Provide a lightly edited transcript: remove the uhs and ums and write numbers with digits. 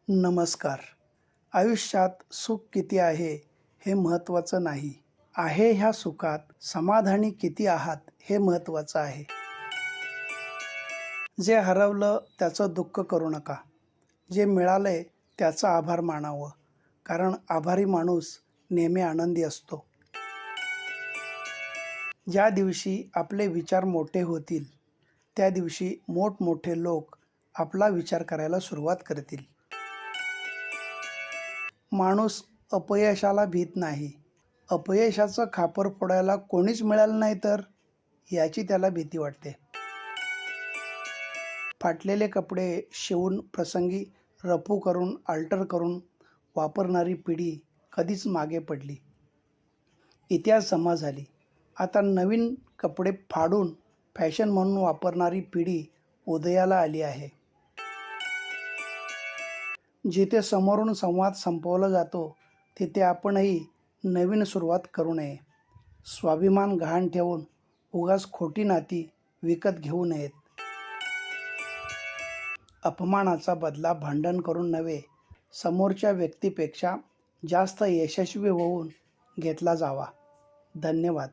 नमस्कार. आयुष्यात सुख किती आहे हे महत्त्वाचं नाही. आहे ह्या सुखात समाधानी किती आहात हे महत्त्वाचं आहे. जे हरवलं त्याचं दुःख करू नका. जे मिळालंय त्याचा आभार मानावं. कारण आभारी माणूस नेहमी आनंदी असतो. ज्या दिवशी आपले विचार मोठे होतील, त्या दिवशी मोठमोठे लोक आपला विचार करायला सुरुवात करतील. माणूस अपयशाला भीत नाही. अपयशाचं खापर फोडायला कोणीच मिळालं नाही तर याची त्याला भीती वाटते. फाटलेले कपडे शिवून प्रसंगी रफू करून अल्टर करून वापरणारी पिढी कधीच मागे पडली. इतिहास जमा झाली. आता नवीन कपडे फाडून फॅशन म्हणून वापरणारी पिढी उदयाला आली आहे. जिथे समोरून संवाद संपवला जातो तिथे आपणही नवीन सुरुवात करू नये. स्वाभिमान गहाण ठेवून उगाच खोटी नाती विकत घेऊ नयेत. अपमानाचा बदला भांडण करून नव्हे, समोरच्या व्यक्तीपेक्षा जास्त यशस्वी होऊन घेतला जावा. धन्यवाद.